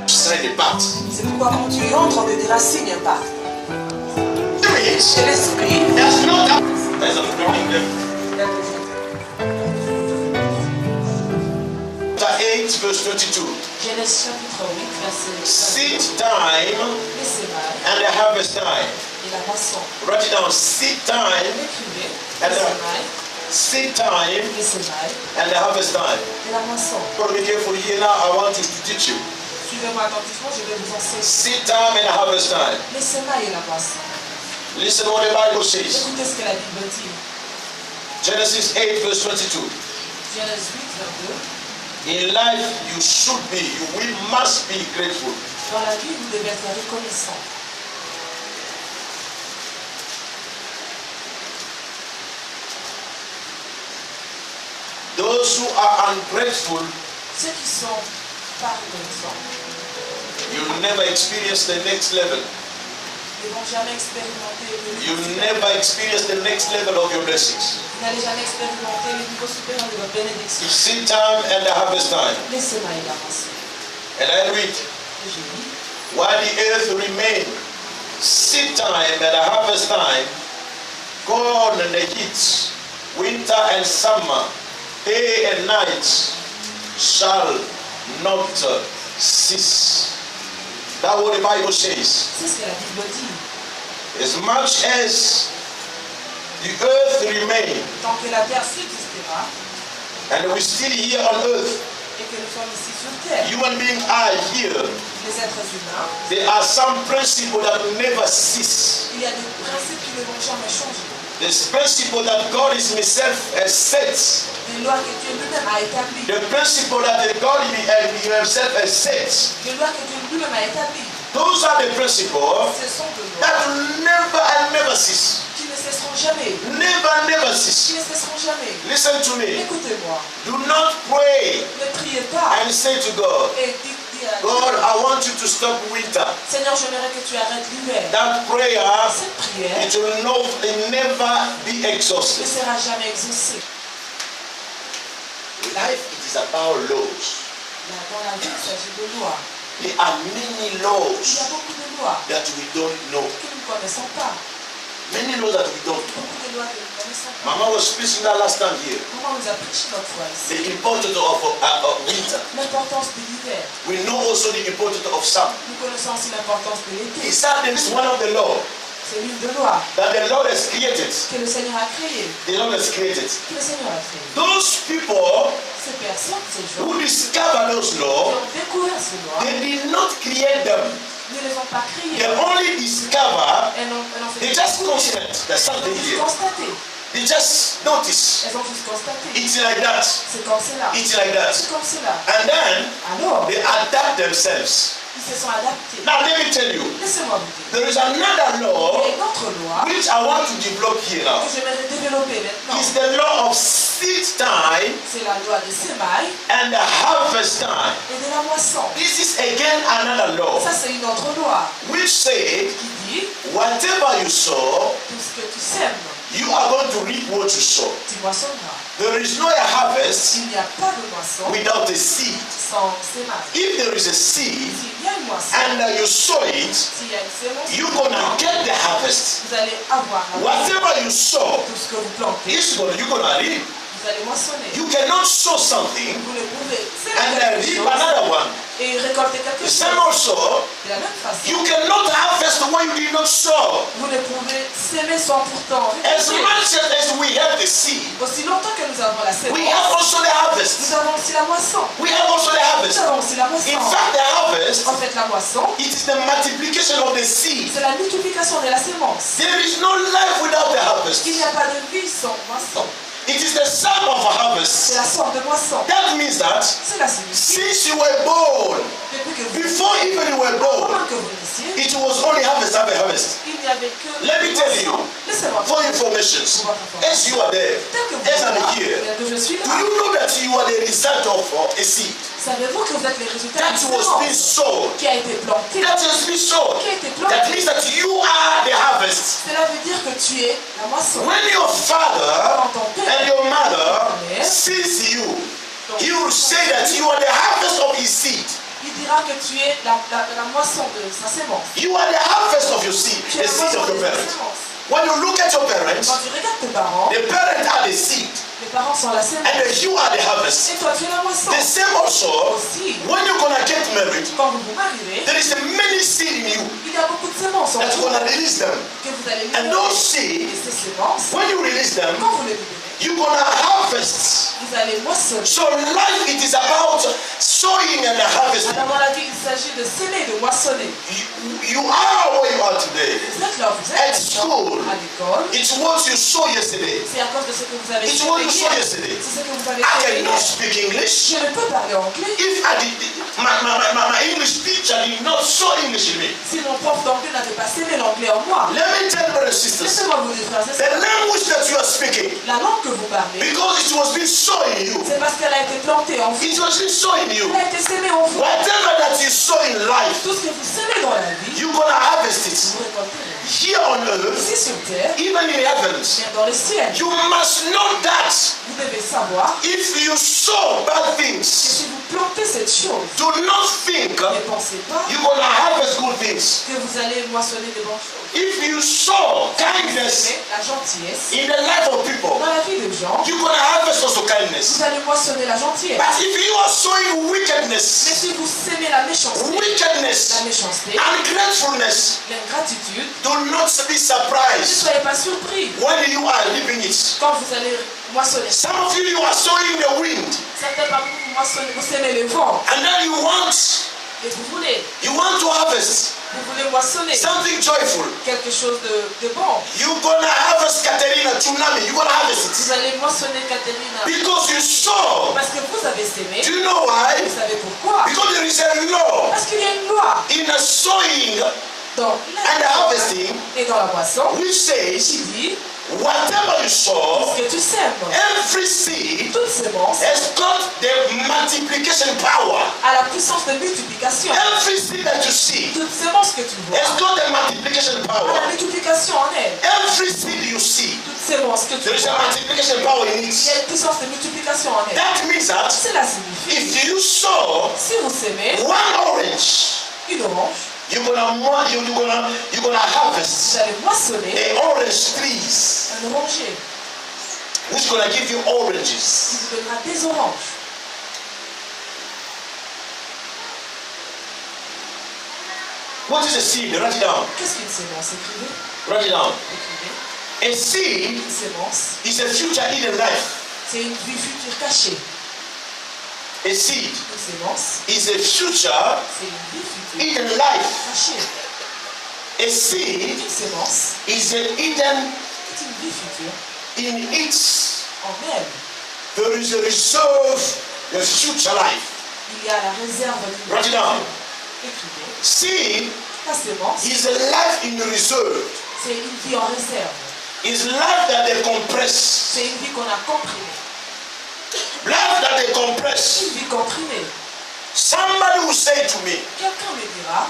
C'est pourquoi quand tu entres, on te déracine un pacte. C'est l'esprit. Chapter 8, verse 22. Genèse chapitre 8, verset Seed time les semailles and the harvest time. et la moisson. Write it down. Seed time Écrivez and les the semailles, seed time les semailles and the harvest time. et la moisson. Be careful here now. I want to teach you. Suivez-moi attentivement, je vais vous enseigner. Seed time and the harvest time. Les semailles et la moisson. Listen what the Bible says. Écoutez ce que la Bible dit. Genesis 8, verse 22. Genèse 8, verset 2. In life, you should be, we must be grateful. Dans la vie, vous devez être reconnaissant. Those who are ungrateful, Ceux qui sont pas reconnaissants you never experience the next level. ne vont jamais expérimenter le You niveau supérieur. never experience the next level of your blessings. Vous n'allez jamais expérimenter le niveau supérieur de votre bénédiction. Seed time and the harvest time. Les semailles et la moisson. And I read, Et je lis. while the earth remained, seed time and the harvest time, corn and the heat, winter and summer, day and night, shall not cease. That's what the Bible says. C'est ce que la Bible dit. As much as the earth remains, Tant que la terre subsistera and we're still here on earth, et que nous sommes ici sur terre, human beings are here. les êtres humains, There are some principles that will never cease. il y a des principes qui ne vont jamais changer. This principle that God is Himself has set. Des lois que Dieu lui-même a établies. The principle that God Himself has set. Des lois que Dieu lui-même a établies. Those are the principles Ce sont des lois that will never and never cease. qui ne cesseront jamais. Never Qui cease. ne cesseront jamais. Listen to me. Écoutez-moi. Do not pray Ne priez pas and say to God, et dites à God, Dieu, I want you to stop winter. Seigneur, j'aimerais que tu arrêtes l'hiver. That prayer, Cette prière it will never be ne exhausted. sera jamais exaucée. Life, it is about laws. Dans la vie, il s'agit de lois. There are many Il y a laws beaucoup de lois that we don't know. que nous ne connaissons pas. Many laws that we don't know. Beaucoup de lois que nous ne connaissons pas. Mama was preaching that last time here. Comment nous a prêché notre foi ici? The importance of winter. L'importance de l'hiver. We know also the importance of summer. Nous connaissons aussi l'importance de l'été. Is that this is one of the law C'est l'une de loi that the Lord has created? que le Seigneur a créée. The Lord has created. Que le Seigneur a créée. Those people Ces personnes, ces gens who discover those qui laws, ont découvert ces lois, they did not create them. ne les ont pas They créées. only discover. Elles ont fait They just découvrir. constant. There's Elles ont something juste here. constaté. They just notice. Elles ont juste constaté. It's like that. C'est comme cela. It's like that. C'est comme cela. And then Alors, they adapt themselves. ils se sont adaptés. Now let me tell you, Laissez-moi vous dire. there is another Il y law a une autre loi which I want to develop here now. que j'aimerais développer maintenant. It's the law of seed time C'est la loi des semailles and the harvest time. et de la moisson. This is again another law Ça, c'est une autre loi which said, qui dit whatever you sow, tout ce que tu sèmes, you are going to reap what you sow. tu moissonneras. There is no harvest Il n'y a pas de moisson without a seed. sans sémence. If there is a seed S'il y a une moisson, and you sow it, s'il y a une sémence, you're going to get the harvest. vous allez avoir la moisson. Whatever you sow, Tout ce que vous plantez, you're going to reap. vous allez moissonner. You cannot sow something Vous le pouvez and sémer quelque reap chose another one. et récolter quelque chose. Same also, De la même façon, you cannot harvest what you did not sow. vous ne pouvez s'aimer sans pourtant As récolter. much as we have the seed, Aussi longtemps que nous avons la we sémence, have also the harvest. nous avons aussi la moisson. We have also the Nous harvest. avons aussi la In moisson. fact, the harvest, En fait, la moisson, it is the multiplication of the seed. c'est la multiplication de la sémence. There is no life without the harvest. Il n'y a pas de vie sans moisson. It is the sum of a C'est harvest. la sorte de moisson. That means that Cela signifie, since you were born, depuis que vous, before even you were born, avant que vous naissiez, it was only harvest after harvest. il n'y avait que Let me tell you, Laissez-moi for informations, as you are there, Tel que vous as êtes I'm là, here, tel que je suis do là, you know that you are the result of a seed savez-vous que vous êtes les résultats that d'une was being sémence sown? qui a été plantée, That has been sown. qui a été That plantée. means that you are the you are the harvest of his seed. Il dira que tu es la moisson de sa sémence. You are the harvest of your seed, Tu the es la seed moisson of de your sa parents. sémence. When you look at your parents, Quand tu regardes tes parents, the parents are the seed, les parents sont la sémence. and you are the harvest. Et toi, tu es la moisson. The same also, Aussi, when you're gonna get married, quand vous vous marierez, there is a many seed in you il y a beaucoup de sémences en that's vous gonna release them. que vous allez And libérer. those seed, Et ces sémences, when you release them, quand vous les libérez, you're gonna harvest. vous allez moissonner. So life, it is about sowing and harvesting. Alors dans la vie, il s'agit de s'aimer, de moissonner. You are where you are today. Vous êtes là, vous At êtes school, à l'école. it's what you saw yesterday. C'est à cause de ce que vous avez It's fait what you saw hier. yesterday. C'est ce que vous avez I fait cannot hier. speak English. Je ne peux parler anglais. If I did, my English teacher did not show English in me. Si mon prof d'anglais n'avait pas sémé l'anglais en moi, Let me tell you, brothers and sisters, laissez-moi vous dire, frères et the sœurs, language that you are speaking, la langue que vous parlez, because it was being sown in you, c'est parce qu'elle a été plantée en vous. it was being sown in you. Elle a été sémée en vous. Whatever that you sow in life, Tout ce que vous sémez dans la vie, you're gonna harvest it vous récolterez. here on earth, Ici sur terre, even in heavens. bien dans les ciels. You must know that Vous devez savoir if you sow bad que things, si vous plantez cette chose, do not think ne pensez pas you're gonna harvest good things. que vous allez moissonner des bonnes choses. If you sow kindness Mais la gentillesse, in the life of people, dans la vie des gens, you're gonna harvest also kindness. vous allez moissonner la gentillesse. But if you are sowing Mais wickedness, si vous sémez la méchanceté, la méchanceté, ungratefulness, l'ingratitude, do not be ne surprised soyez pas surpris when you are reaping it. quand vous allez moissonner. Some of you are sowing the wind, Certains parmi vous moissonnez, vous sémez le vent and then you want et vous voulez to harvest moissonner something joyful. quelque chose de bon. You're gonna harvest Katerina tsunami. You're gonna harvest Vous it allez moissonner Caterina because you sow. parce que vous avez sémé. Do you know why? Vous savez pourquoi? Because there is a law Parce qu'il y a une loi in the sowing dans and the harvesting et dans la moisson which says qui dit whatever you sow, ce que tu sèmes. every seed Toute sémence has got the multiplication power. a la puissance de multiplication. Every seed that you see Toute sémence que tu vois has got the multiplication a la power. multiplication en elle. Every seed you see, Toute sémence que tu there is a vois, multiplication power in il y a it. une puissance de multiplication en elle. That means that Cela signifie, if you sow si vous sémez one orange, une orange, you're gonna harvest vous allez moissonner the orange trees, un oranger which gonna give you qui oranges. vous donnera des oranges. What is a seed? Write it down. Qu'est-ce qu'une sémence? Écrivez. Write it down. Écrivez. A seed Une sémence, is a future hidden life. c'est une vie future cachée. A seed Une sémence, is a future c'est une vie future hidden life. cachée. A seed Une sémence, is a hidden c'est une vie future in it. en elle. There is a reserve, a future life. Il y a la réserve d'une Write it down. Écrivez. Seed La sémence, is a life in reserve. c'est une vie en réserve. Is life that they compress. C'est une vie qu'on a comprimée. Life that they compress. Une vie comprimée. Somebody will say to me, Quelqu'un me dira,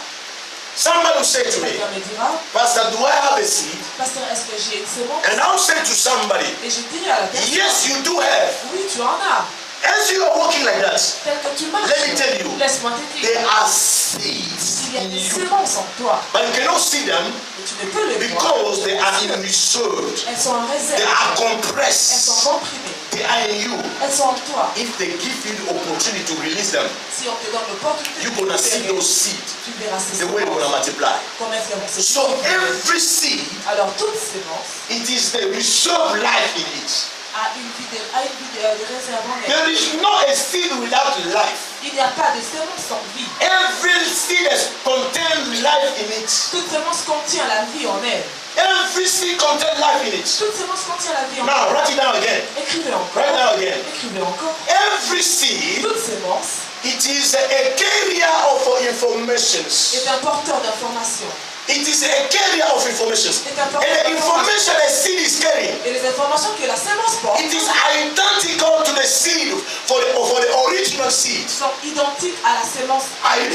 Pastor, do I have a seed? Pasteur, est-ce que j'ai une sémence? And I'll say to somebody, Et je dirai à la personne, yes, you do have. oui, tu en as. As you are walking like that, Tel que tu marches, let me tell you, laisse-moi te there dire, are seeds il y a in des you. sémences en toi. But you cannot see them Et tu ne peux les voir. because they are in reserve. Elles sont en They réserve. are Elles sont compressed. comprimées. They are in you. Elles sont en toi. If they give you the opportunity to release them, Si on te donne l'opportunité, you're going to see those seeds, tu verras ces the way they're going to sémences. multiply. Comment elles vont se So multiplier. every seed, Alors, toute sémence it is the reserve life in it. a une vie de réserve en elle. There is no a seed without life. Il n'y a pas de sémence sans vie. Every seed has contained life in it. Toute sémence contient la vie en elle. Every seed contains life in it. Toute sémence contient la vie en Now, elle. write it down again. Écrivez encore. Write it down again. Écrivez encore. Every seed, Toute sémence it is a carrier of informations. est un porteur d'informations. It is a carrier of informations. And the information a seed is carrying, Et les informations que la sémence porte it is identical to the seed for the original seed. sont identiques à la sémence. I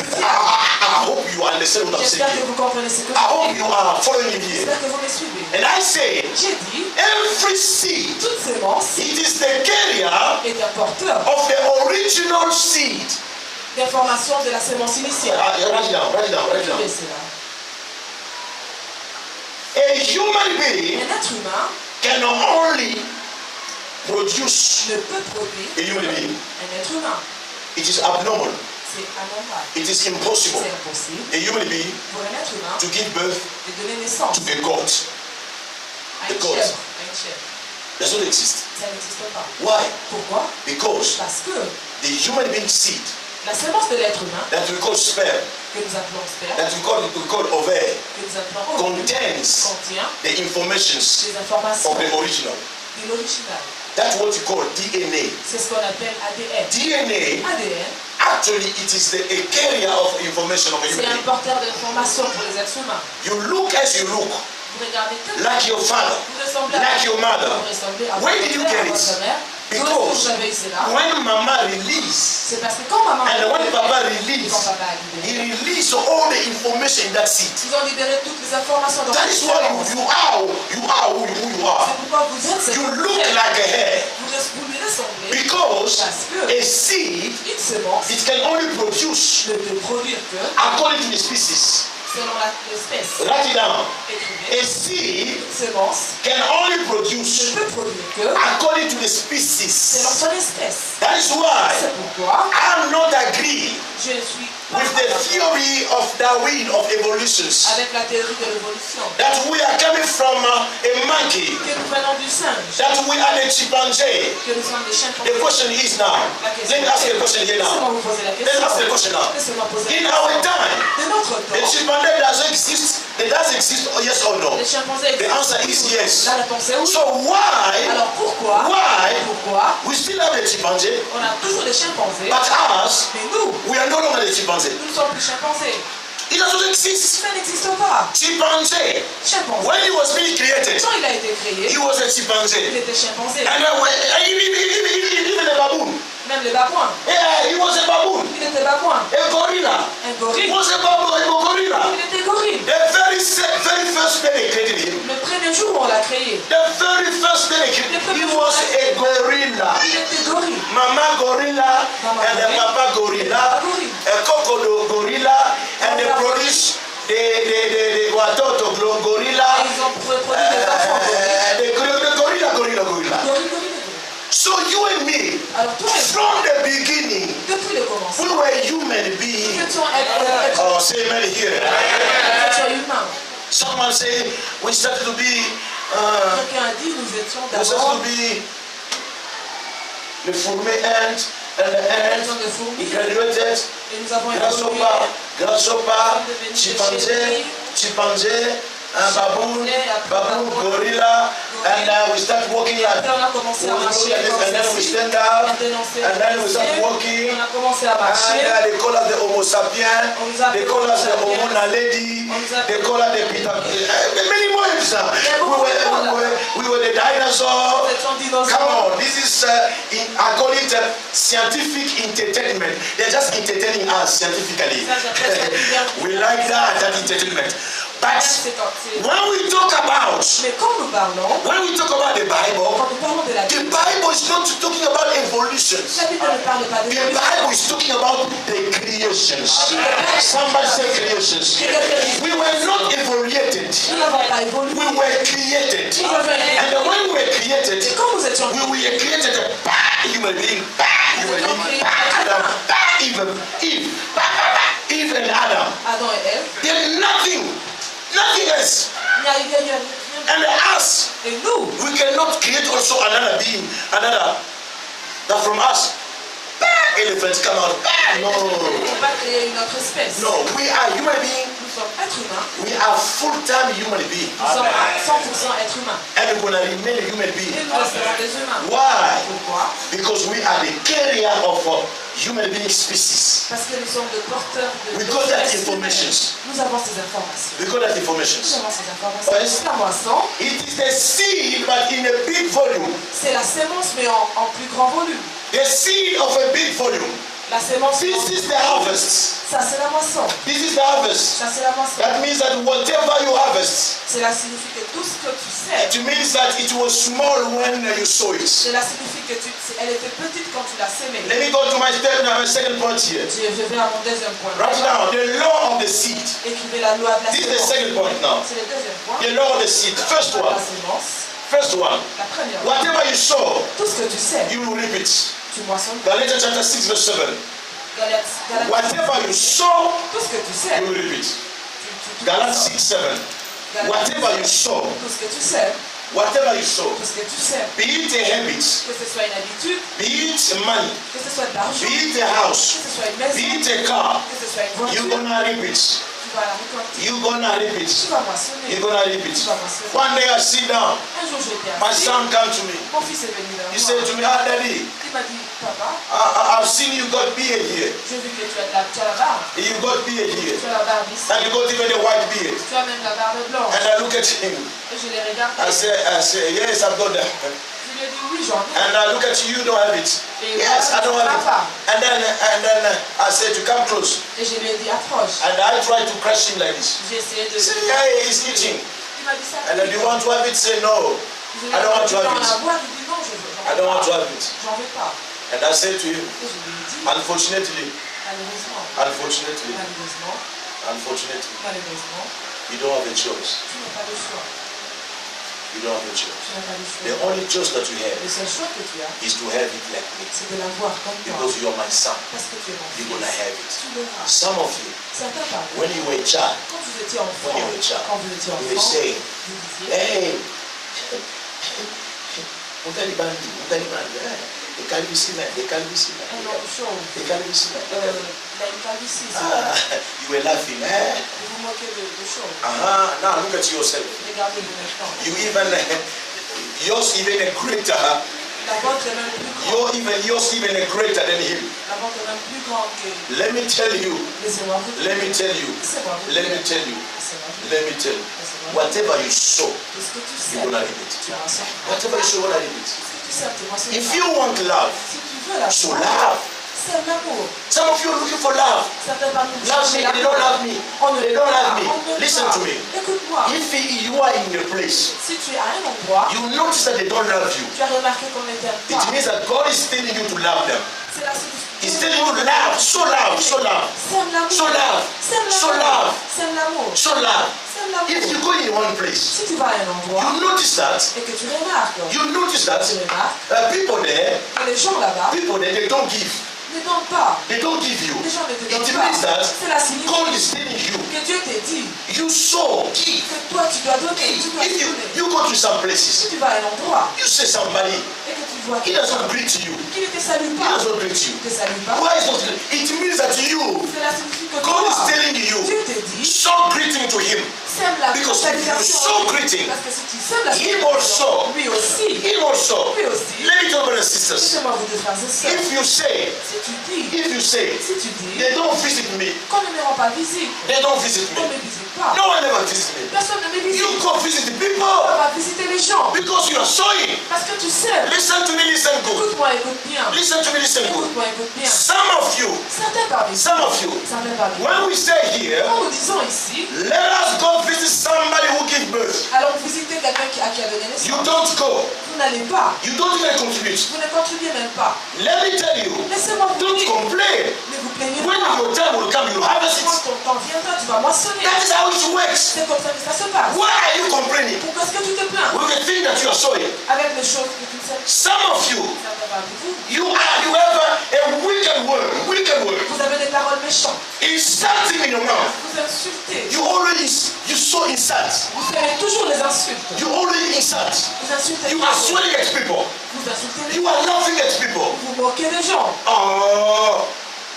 hope you understand what I'm J'espère que saying. vous comprenez ce que I hope je you dis. are following me here. J'espère que vous me suivez. And I say, J'ai dit, every seed, toute sémence it is the carrier est un porteur of the original seed. d'information de la sémence initiale. Write it down, write it down, write it down. Écrivez cela. A human being Un être humain can only produce ne peut produire a human being. un être humain. It is abnormal. C'est anormal. It is impossible. C'est impossible A human being pour un être humain to give birth de donner naissance to a goat. à une the goat. chèvre. À une chèvre. Does not exist. Ça n'existe pas. Why? Pourquoi? Because Parce que the human being seed la sémence de l'être humain, that we call sperm, que nous appelons sperme, that we call ovaire, que nous appelons ovule, contains contient the informations des informations of the original. de l'original. That's what you call DNA. C'est ce qu'on appelle ADN. DNA, ADN, actually, it is a carrier of information of a c'est human un being. porteur d'informations pour les êtres humains. You look as you look, Vous regardez tel like your father, vous ressemblez like your mother. vous ressemblez à Where votre did you père, get à it? votre mère. D'où est-ce que Because vous avez eu cela? when mama release, C'est parce que quand maman and when papa quand release, papa a libéré, he release all the information in that seed. ils ont libéré toutes les informations dans That is why you are who you are. C'est pourquoi vous êtes ce You que vous look êtes. like a hair Vous lui ressemblez because parce que a seed, une sémence it can only produce ne peut produire que according to the species. selon l'espèce. Write it down. Écrivez. A seed Une sémence can only ne produce peut produire que according to the selon species. son espèce. That is why C'est pourquoi I'm not agree je suis pas with the theory of Darwin of evolutions avec la théorie de l'évolution. that we are coming from a monkey, Que nous venons du singe, that we are the chimpanzee. que nous sommes des chimpanzés. The question is now, La question let me ask you a question here Laissez-moi now. vous poser la Let's ask the question. question now. Laissez-moi poser In la our question. time, De notre the temps, chimpanzee does exist. It does exist, yes or no? les chimpanzés The answer is existent. yes. La réponse est oui. So why Alors pourquoi we still have a chimpanzee, on a toujours des chimpanzés, but us, mais nous, we are no longer the chimpanzee? nous ne sommes plus chimpanzés. It doesn't exist. Ça n'existe pas. Chimpanzee, Chimpanzé. when he was being created, Quand il a été créé, he was a il chimpanzee. était chimpanzé. And even a baboon. Même les babouins. Yeah, he was a baboon. Il était babouin. A gorilla. Un gorille. Was a baboon, a gorilla. Il était gorille. The very first day they created him, Le premier jour où on l'a créé, the very first day they created him, he was a gorilla. il était gorille. Mama gorilla and the papa gorilla, a crocodile gorilla, and they produce the watoto gorilla, Ils ont produit des enfants gorilles. the gorilla. Gorille, gorille, gorille. So you and me, Alors toi et moi, from the beginning, depuis le commencement, we were human nous beings. étions êtres Oh, say amen here. humains. Someone say we started to be, Quelqu'un a dit nous étions we started d'abord to be the fourmi ant and the ant. étions des fourmis We graduated. et nous avons évolué. Grasshopper, chimpanzee, baboon, gorilla, and we start walking like Après, on a commencé à marcher comme and then we ceci. stand up, On and then we start walking. On a commencé à marcher. And they call us the Homo sapien, they call us the Homo naledi, they call us the Peter. Many more examples. We were the dinosaur. Nous étions Come dinosaures. on, this is I call it scientific entertainment. They're just entertaining us scientifically. We like that entertainment. But when we talk about Mais quand nous parlons, the Bible, quand nous parlons de la the Bible, Bible is not talking about evolutions. la Bible ne parle pas de The Bible is talking about the creations. Somebody say creations. We were not evaluated. Nous n'avons pas évolué. We were created. And when we were created, Et quand nous étions we were created a bad human being, Adam, Eve and Adam. Adam et Ève, There's nothing else. il n'y a rien. And us, Et nous, we cannot create also another being, that from us. Elephants come out. No. on ne peut pas créer une autre espèce. No, we are human beings. Nous sommes êtres humains. We are full-time human beings. Nous sommes à 100% êtres humains. And we're going to remain a human Et being. nous resterons des humains. Why? Pourquoi? Because we are the carrier of human being species. Parce que nous sommes des porteurs de We got that espèces information. humaines. Nous avons ces informations. We got that Nous information. avons ces informations. Yes. La moisson, It is the seed, but in a big volume. c'est la sémence, mais en plus grand volume. The seed of a big volume. La sémence. This is the harvest. Ça c'est la moisson. This is the harvest. Ça c'est la moisson. That means that whatever you harvest, Cela signifie que tout ce que tu sais. it means that it was small when you sow it. Cela signifie que elle était petite quand tu l'as sémée. Let me go to my second point here. Je vais à mon deuxième point. Write down the law of the seed. Écrivez la loi de la This is the sémence. second point now. C'est le deuxième point. The law of the seed. First La one. sémence. First one. La première. Whatever you sow, Tout ce que tu sais, you will reap it. tu moissonnes. Galatians chapter 6 verse 7. Galates. Whatever you sow, Tout ce que tu sais. you will reap it. Tu Galates 6, 7. Whatever you sow, Tout ce que tu sais. whatever you sow, Tout ce que tu sais. be it a habit, Que ce soit une habitude. be it money, Que ce soit de l'argent. be it a house, Que ce soit une maison. be it a car, Que ce soit une voiture. you're gonna reap it. Tu vas la récolter. You're gonna reap Tu it. vas moissonner. You're gonna reap it. Tu vas moissonner. One day I sit down, Un jour j'étais my assis. son came to me. Mon fils est venu vers He moi. said to me, ah, Daddy, Il m'a dit, papa, I've seen you got beard here. j'ai vu que tu as la barbe. You got beard here. Tu as la barbe ici. And you got even a white beard. Tu as même la barbe blanche. And I look at him. Et je l'ai regardé. I say, yes, I've got that. Je lui ai dit, oui, j'en ai. And I look at you, you don't have it. Et Yes, I don't have it. papa. And then I said to come close. Et je lui ai dit, approche. And I tried to crush him like this. J'ai essayé de... He said, hey, he's eating. Il m'a dit ça. And then, do you want to have it? Say no. Je lui ai I don't want dit, to tu veux have en it. avoir? Il dit, non, je veux. I don't want to have it. J'en veux pas. And I said to him, Et je lui ai dit, unfortunately, malheureusement, you don't have a choice. tu n'as pas le choix. You don't have a choice. Tu n'as pas le choix. The only choice that you have Le seul choix que tu as, is to have it like me. c'est de l'avoir comme toi. Because you are my son. Parce que tu es mon You're fils. going to have it. Tu l'auras. Some of you, Certains parmi when you were a child, quand vous étiez enfant, when you were a child, quand vous étiez you were enfant, saying, vous disiez, hey, Mutalibandi, the calvicie man, the calvicie man, un autre chose, the calvicie man. il a une calvitie, You were laughing, eh? vous vous moquez de choses. Now look at yourself. Regardez-vous maintenant. You even, yours even a greater. La vôtre est même plus grande. Yours even a greater than him. La vôtre est même plus grande que... Let me tell you. Laissez-moi vous dire. Let me tell you. Laissez-moi vous Let dire. me tell you. Laissez-moi vous dire. Let me tell you. Whatever you sow, Tout ce que tu sais, you're gonna reap it. tu vas en sortir. Whatever you sow, you're gonna reap it. Ce que tu sais, tu vas en sortir. If you want love, Si tu veux la so joie, love. c'est l'amour. Some of you are looking for love. Certains parmi vous Love me, cherchez they don't love me. On ne They don't love me. on ne Listen pas. to me. Écoute-moi. If you are in a place, Si tu es à un endroit, you notice that they don't love you. tu as remarqué qu'on ne t'aime It pas. means that God is telling you to love them. C'est la He's telling you to love, so love, so love, Sème l'amour. so love, Sème so l'amour. love, Sème l'amour. so love. Sème l'amour. If you go in one place, Si tu vas à un endroit you notice that, et que tu remarques tu remarques, people there, que les gens là-bas they don't give. ne donnent pas. They don't give you. Les gens ne te It donnent means pas. that C'est la signification God is telling you, que Dieu te dit you sow, give. que toi tu dois donner. Tu dois If donner. you go to some Si places, tu vas à un endroit you say somebody, et que tu vois he quelqu'un doesn't greet you. qui ne te salue He pas, doesn't greet you. ne te salue pas, Why is not? It means that you, cela signifie que God is toi, telling you, Dieu te dit, sow greeting to him. sème la Because if you salutation. sow greeting, Parce que si tu sèmes la Him salutation, also. lui aussi, Him also. lui aussi, Let me tell you, brothers and sisters. laissez-moi vous deux frères et sœurs, If you say, si tu dis, they don't visit me, qu'on ne me rend pas visite, they don't visit qu'on ne me. me visite pas, No one ever visits me. personne ne me visite, You go visit the on people va visiter les gens, because you are sowing. parce que tu sèmes. Listen to me, listen good. Écoute-moi, écoute bien, Listen to me, listen good. écoute-moi, écoute bien, Some of you, certains parmi vous, certains parmi vous, when we stay here, quand nous disons ici, let us go visit somebody who gives birth. allons visiter quelqu'un à qui a donné You naissance, don't go. vous n'allez pas, You don't even contribute. vous ne contribuez même pas, Let me tell you, laissez-moi vous don't dire, complain. ne vous plaignez When pas, your time will come, you will harvest quand it. ton temps viendra, tu vas moissonner, That is how it works. c'est comme ça que ça se passe. Why are you complaining Pourquoi est-ce que tu te plains with the thing that you are sowing? avec les choses que tu sais? Some of you, Certains parmi vous, you have a wicked word, vous avez des paroles méchantes, insulting in your mouth. vous insultez, You sow insult. vous savez toujours les insultes, You already insult. vous insultez You les are gens, swearing at people. vous insultez les You gens, are laughing at people. vous moquez les gens, Oh,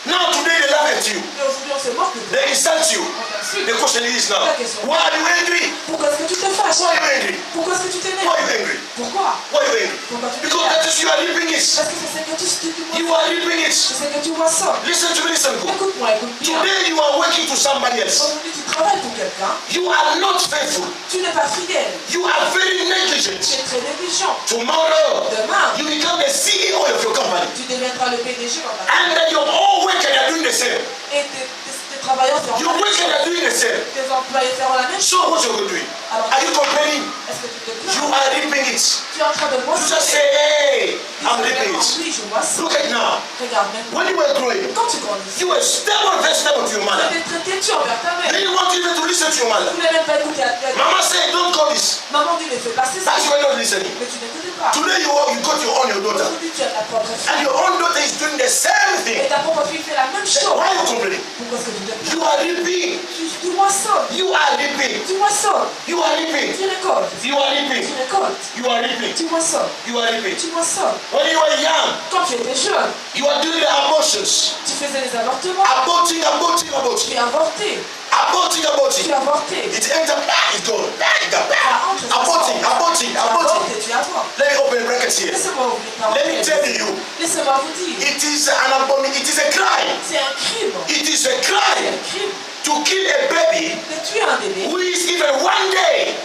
now today they laugh at you. et aujourd'hui on se moque de toi, They insult you. on t'insulte. The question is now, why are you angry? Pourquoi est-ce que tu te fâches? Why are you angry? Pourquoi est-ce que tu Why t'énerves? are you angry? Pourquoi? Why are you angry? Pourquoi tu Because that is you are reaping it. Parce que c'est ce que tu You moissonnes. are reaping it. C'est ce que tu moissonnes. Listen to me, listen good. Écoute-moi, écoute bien. Today you are working to somebody else. Aujourd'hui, tu travailles pour quelqu'un. You are not faithful. Tu n'es pas fidèle. You are very Tu negligent. es très négligent. Tomorrow, Demain, you become the CEO of your company. tu deviendras le PDG dans ta And then your whole worker are doing the same. Et tes travailleurs feront Your la même worker chose. are doing the same. Tes employés feront la même chose. So what you're doing? Alors, Are you complaining? est-ce que tu te You plains? are reaping it. Tu es en train de You just say, moissonner. hey, Dis I'm reaping simplement, it. oui, je moissonne. Look at now. Regarde maintenant. When you were growing, Quand tu grandis, you were stubborn, very stubborn to your tu mother. étais très têtu envers ta You mère. didn't want even to listen to your Tu mother. voulais même pas écouter à ta Mama said, don't call this. maman dit ne fais pas ça. That's why you're not listening. Mais tu n'écoutais pas. Today you got your daughter. Aujourd'hui, tu as ta propre And fille. your own daughter is doing the same Et thing. ta propre fille fait la même chose. Why are you complaining? Pourquoi est-ce que tu te plains? You are reaping. Tu moissonnes. You are reaping. Tu moissonnes. You are reaping. Tu récoltes. You are reaping. Tu récoltes. You are reaping. Tu moissonnes. You are reaping. Tu moissonnes. When you were young, Quand tu étais jeune, you are doing the abortions. tu faisais des avortements. Aborting. Tu as avorté. Aborting. Tu as avorté. It entered, it's gone. It got Ça entre, ça sort. Aborting. Tu as avorté, tu as avorté. Let me open a bracket here. Laissez-moi ouvrir par Let me tell you, Laissez-moi vous dire. it is an abomination. It is a crime. C'est un crime. It is a C'est crime un crime to kill a baby de tuer un bébé who is even one day.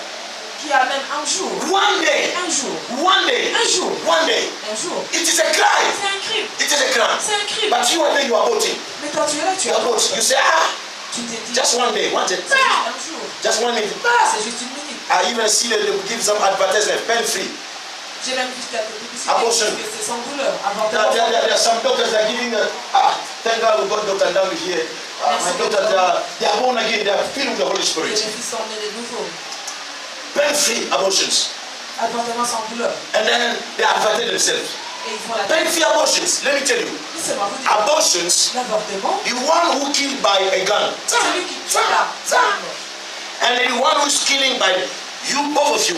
qui a même un jour. One day. Un jour. One day. Un jour. One day. Un jour. It is a crime. C'est un crime. It is a crime. C'est un crime. But you are there, you are voting. Mais toi tu es là, tu You as are voting. You say, ah, Tu t'es dit. just one day, one day. C'est juste un jour. Just 1 minute. C'est juste une minute. I even see that they give some advertisement, pen free. J'ai même vu quelques publicités. Abortion. Que c'est sans douleur. Avant de There are some doctors that are giving, thank God we got Dr. down here. My doctors, they are born again, they are filled with the Holy les Spirit. filles sont nées de nouveau. Pen free abortions. Avortement sans douleur. And then they advertise themselves. Et ils font la Pen free abortions, let me tell you. Laissez-moi vous dire. Abortions, L'avortement, the one who killed by a gun. c'est celui qui tue là. And the one who is killing by you, both of you,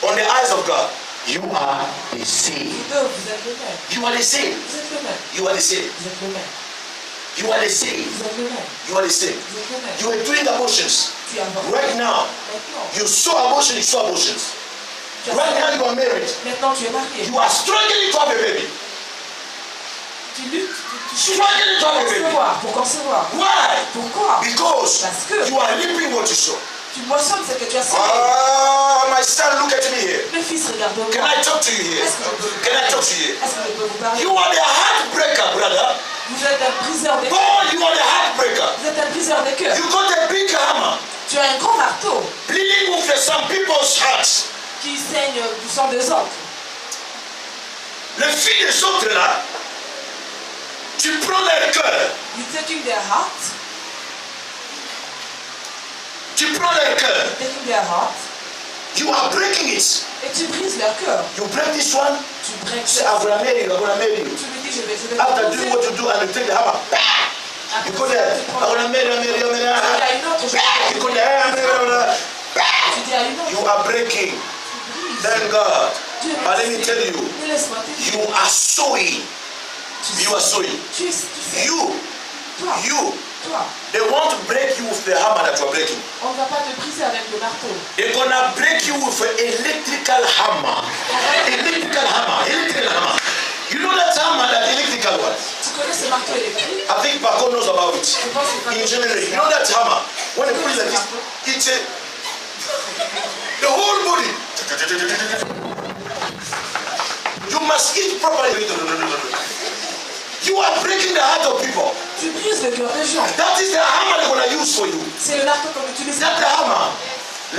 on the eyes of God. You are the same. Vous deux, vous êtes le même. You are the same. Vous êtes le même. You are the same. Vous êtes le même. You are the same. Vous êtes le même. You are the same. Vous êtes le même. You are doing abortions. Tu avortes. Right now, Maintenant, you saw abortion, you saw abortions. tu as Right now you are married. Maintenant, tu es marié. You are struggling to have a baby. Tu luttes. Tu Struggling to have a baby. concevoir. Pour concevoir. Why? Pourquoi? Because Parce que you are reaping what you sow. tu moissonnes ce que tu as semé. Ah, my son, look at me here. Le fils, regarde-moi. Can I talk to you here? Can I talk to you here? Est-ce que je peux vous parler? You are the heartbreaker, brother. Vous êtes un briseur de cœur. Paul, you are the heartbreaker. Vous êtes un briseur de cœur. You got a big hammer, Tu as un grand marteau bleeding with some people's hearts. qui saigne du sang des autres. Le fil des autres là, tu prends leur cœur, You taking their heart, tu prends leur cœur, taking their heart, you are breaking it. et tu brises leur cœur. You break this one, Tu breaks. say, I'm gonna marry you, I'm gonna marry you. Tu lui dis, je vais After t'épouser. doing what you do and you take the hammer, you go there, I'm gonna marry you, Tu dis à une autre, je vais you go there, I'm gonna Tu dis à une autre, you are breaking. tu brises. Thank God. Dieu est But let me merci. tell you, Mais laisse-moi te dire. you are sowing. You are sowing. Tu sais, You, toi, they want to break you with the hammer that you are breaking. on ne va pas te briser avec le marteau. They're gonna break you with an electrical hammer. Electrical hammer. Electrical hammer. You know that hammer, that electrical one? Tu connais ce marteau électrique? I think Paco knows about it. Je pense que In general, you know that hammer? When you put it like this, it's a, the whole body. You must eat properly. You are breaking the heart of people. Tu brises le cœur des gens. That is the hammer they're gonna use for you. C'est le marteau qu'on utilise. That's the hammer.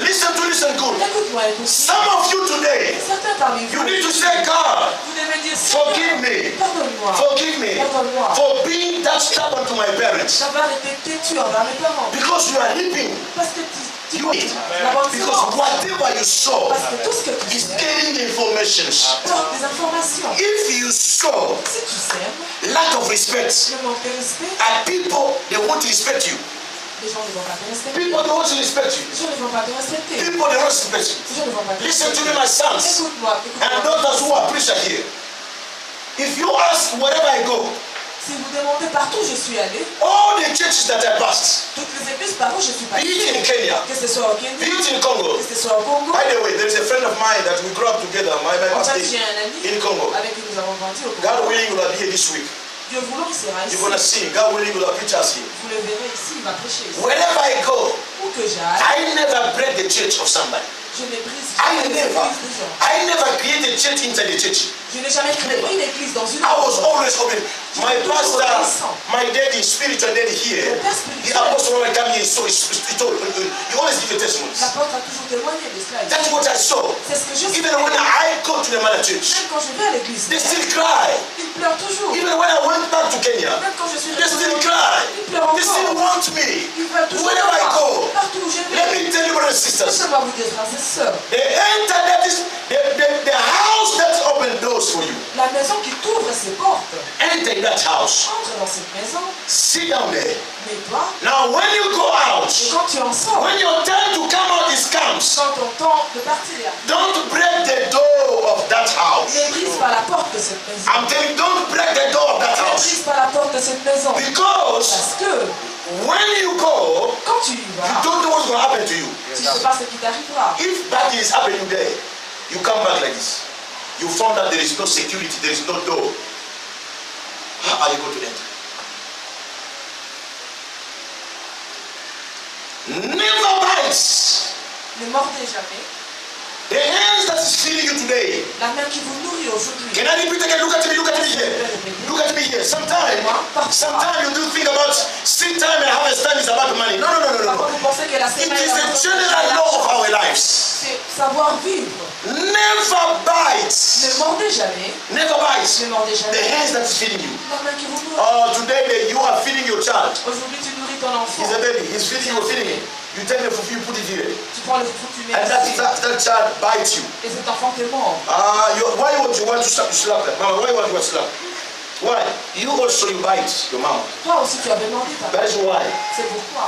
Listen good. Écoute-moi, écoute. Some of you today, Certains parmi vous, you need to say, God, vous devez dire forgive me. Pardonne-moi. Forgive me Pardonne-moi. for being that stubborn to my parents. D'avoir été têtu envers mes parents. Because you are reaping. Parce que tu You eat. d'abord, Because whatever you sow parce que tout ce que tu is sèmes getting the information. porte des informations. If you sow Si tu sèmes, lack of respect, le manque de respect, and people they won't respect you. les gens ne vont pas te respecter. People they won't respect you. Les gens ne vont pas te respecter. People they won't respect you. Les gens ne vont pas te Listen respecter. to me, my sons Écoute-moi, and écoute-moi. daughters who are preachers here. If you ask wherever I go, Si vous demandez partout où je suis allé, all the churches that I passed, toutes les églises par où je suis be it in passé, Kenya, que ce soit au Kenya, be it in Congo. que ce soit au Congo. By the way, there is a friend of mine that we grew up together, my En pastor fait, j'ai un ami in Congo. avec qui nous avons grandi au God Congo. willing, you will be here this week. Dieu voulant, il sera ici. You're gonna sing. God willing, you will preach us here. Vous le verrez ici, il va prêcher ici. Wherever I go, Où que j'aille, I never break the church of somebody. je ne brise I jamais les never, églises des gens. I never created a church inside the church. Je n'ai jamais créé une église dans une I was autre. always open. My pastor, my daddy, spiritual daddy here, the apostle when I come here, so he always give a testimony. L'apôtre a toujours témoigné de cela. That's what I saw. C'est ce que je sais. Even when I go to the mother church, Même quand je vais à l'église, they still cry. ils pleurent toujours. Even when I went back to Kenya, Même quand je suis they still retourné, cry. ils pleurent They still encore. want me. Ils veulent toujours Wherever I voir. go, Partout où je let vais. me tell you, brothers and sisters, Laissez-moi vous dire, frères et sœurs, they enter that is the house that open doors for you. la maison qui t'ouvre ses portes, Enter in that house. entre dans cette maison, Sit down there. mets-toi, Now, when you go out, et quand tu en sors, when your time to come out is comes, quand ton temps de partir est arrivé, don't break the door of that house. ne brise pas la porte de cette maison. I'm telling you, don't break the door of that Ne house. brise pas la porte de cette maison. Because Parce que when you go, quand tu y you vas, don't know what's going to happen to you. tu ne sais pas ce qui t'arrivera. If that is happening there, you come back like this. You found out there is no security, there is no door. How are you going to enter? Never bites. Ne mordez jamais. The hands that is feeding you today. La main qui vous nourrit aujourd'hui. Can I repeat again? Look at me here. Look at me here. Sometimes you do think about seed time and harvest time is about money. No. Parfois vous pensez que la It semaine is the general law of our lives. c'est savoir vivre. Never bites. Ne mordez jamais. Never bites. Ne mordez The jamais. hands that is feeding you. La main qui vous nourrit. Oh, today you are feeding your child. Aujourd'hui tu nourris ton enfant. He's a baby. He's feeding you, feeding him. You take the food, you put it here. Tu prends le foot, tu mets And ici. that child bites you. Et cet enfant te mord. Why would you want to slap that? Mama, why would you want to slap? Why? You also you bite your mama. Toi aussi tu avais mordu ta That is why. C'est pourquoi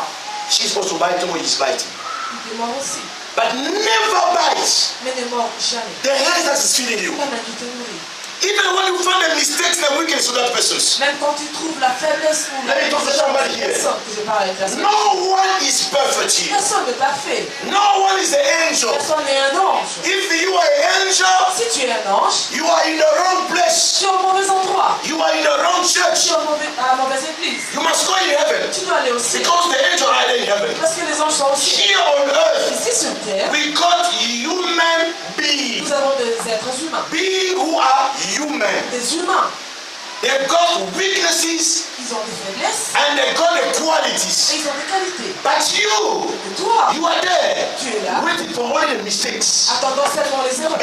She's supposed to bite him when he's biting. il te mord aussi. But never bite Mais ne mord jamais. the hands that is feeding you. La main qui te nourrit. Even when you find the mistakes and weakness of that person. Même quand tu trouves la faiblesse ou la Let me talk to somebody here. personne que je parle avec la No one is perfect here. personne n'est parfait. No one is an angel. Personne n'est un ange. If you are an angel, Si tu es un ange, you are in the wrong place. tu es au mauvais endroit. You are in the wrong Tu church. es à la mauvaise église. You must go in heaven. Tu dois aller au ciel. Because the angels are in heaven. Parce que les anges sont au ciel. Here on earth, Ici sur terre, we got human beings. nous avons des êtres humains. Beings who are human. Des humains. They've got weaknesses Ils ont des faiblesses and they've got the et qualities. ils ont des qualités. But you, Et toi, you are there tu es là, waiting for only the mistakes. attendant seulement les erreurs.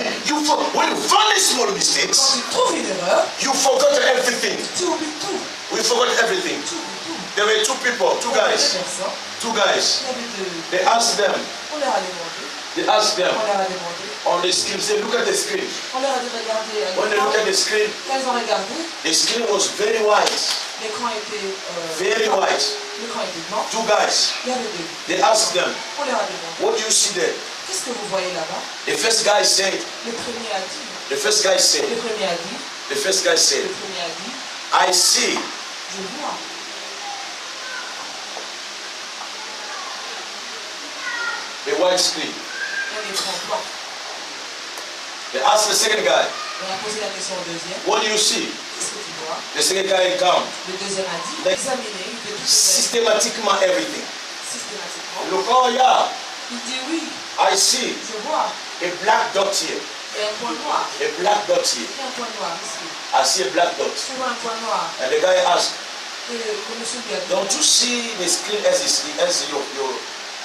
When you find these small Quand mistakes, tu trouves une erreur, you forgot everything. tu oublies tout. We forgot everything. Tu oublies tout. There were two people, two Il y avait guys. deux personnes. Two guys. Il y avait deux. They asked them. On leur a demandé. They asked them On leur a demandé. on the screen. Say, look at the screen. On leur a dit regarder When they look at the screen, Quand ils ont regardé, the screen was very white. l'écran était Very blanc. white. L'écran était blanc. Two guys. Il y avait deux. They asked them, On leur a demandé. what do you see there? Qu'est-ce que vous voyez là-bas? The first guy said, Le premier a dit. the first guy said, Le premier a dit. the first guy said, Le premier a dit. I see Je vois. a white screen. Un écran blanc. They asked the second guy, On a posé la question au deuxième. what do you see? Qu'est-ce que tu vois? The second guy come Le deuxième a dit. Like- Examiner. Il fait tout systematically everything. systématiquement. Look, oh yeah, Il dit oui. I see Je vois. a black dot here, Il y a un point noir. a black dot here. Il y a un point noir ici. I see a black dot. Je vois un point noir. And the guy asked, Et le monsieur lui a dit. don't you see the screen as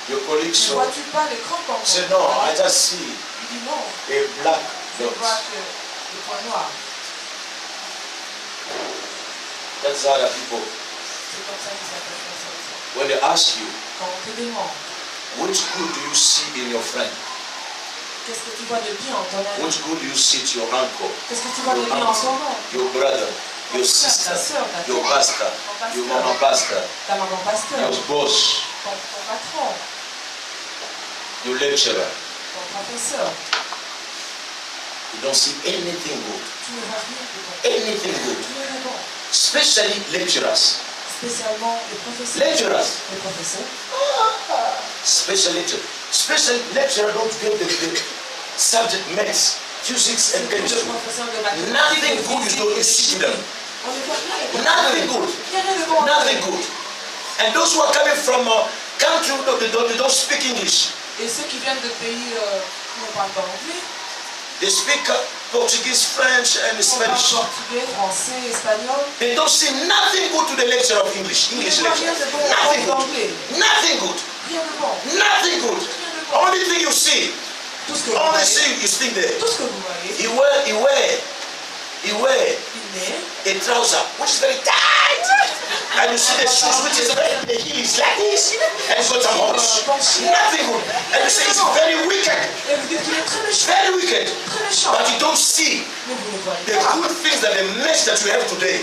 your colleague Ne saw? vois-tu pas l'écran comme He said, no, I just see Il dit non. a black Je vois dot. que le point noir. That's how the people, C'est comme ça qu'ils appellent ça. when they ask you, Quand on te demande, which good do you see in your friend? qu'est-ce que tu vois de bien en ton ami? Which good do you see to your uncle, Qu'est-ce que tu vois de bien en ton oncle? your brother, your Ta sister, soeur, ta your tante, pastor, your mama pastor, ta maman pasteur, your boss, ton patron, your lecturer? ton professeur. you don't see anything good. tu ne vois rien de bon. Anything good. Rien de bon. Especially lecturers. Spécialement les professeurs. Lecturers. Les professeurs. Special lecturer don't give the subject maths, physics and chemistry. Le professeur de mathématiques. Nothing good is going to see them. On ne voit rien. Nothing good. Rien de bon. Nothing good. And those who are coming from country they don't speak English. Et ceux qui viennent de pays qui ne parlent pas anglais, They speak Portuguese, French and qui parlent Spanish. portugais, français, espagnol. They don't see nothing good to the lecture of English Ils ne lecture. voient rien de bon Nothing en good. anglais. Nothing good. Rien de bon. Nothing good. Rien de bon. Only thing you see, Tout ce que vous only voyez, thing you think there. tout ce que vous voyez, He wear il a met trouser which is very tight, and you see the shoes which is very the heel is like this, and it's got some holes. Nothing good. And you say it's very wicked, et vous dites qu'il est très méchant. very wicked. Très méchant. But you don't see Mais vous ne voyez the pas good things that the message that we have today,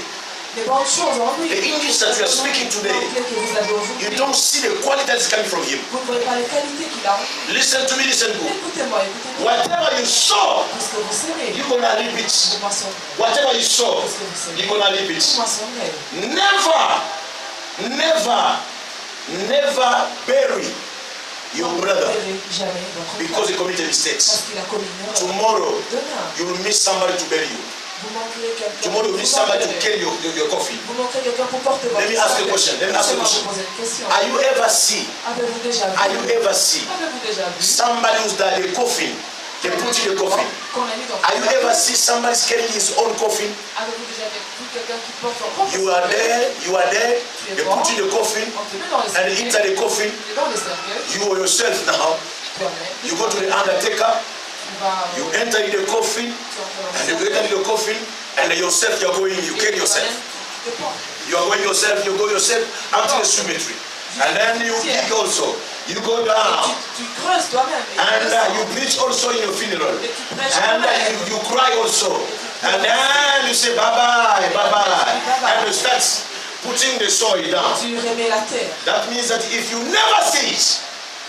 les bonnes choses en lui. the English that we are speaking today. L'anglais que vous avez You aujourd'hui. don't see the quality that is coming from him. Vous ne voyez pas les qualités qu'il a en lui. Listen to me, listen good. Écoutez-moi, écoutez-moi. Whatever you sow, Tout ce que vous semez, you're gonna reap it. vous moissonnerez. Whatever you sow, Tout ce que vous semez, you're gonna reap vous it. moissonnerez. Never bury your Ne brother verrez jamais votre because frère he committed mistakes. parce qu'il a commis une erreur. Tomorrow, Demain, you will miss somebody to bury you. vous manquerez quelqu'un. Tomorrow, you will miss somebody to carry your coffin. Vous manquerez quelqu'un pour porter votre Let me ask you a question. Let me ask you a Laissez-moi question. vous poser une question. Are you ever see? Avez-vous déjà vu? Are you ever see Avez-vous déjà vu? somebody who's died a coffin? They put in a coffin. Qu'on a mis dans Are you ever see somebody carrying his own coffin? Avez-vous déjà vu quelqu'un qui porte son propre You are there. They put in the coffin, On te met dans le and cercueil. inside the coffin, Et dans le cercueil, you yourself now, toi-même, you go to the undertaker, tu vas you enter in the coffin, and you enter in the coffin, and then yourself you're going, you carry yourself. Tu te portes. You are going yourself, you go yourself until the cemetery. And then you dig also. You go down. Tu creuses toi-même. Et tu And descends. you preach also in your funeral. Et tu prêches And toi-même. you cry also. And then you say bye-bye, bye-bye. And you start putting the soil down. Tu remets la terre. That means that if you never see it,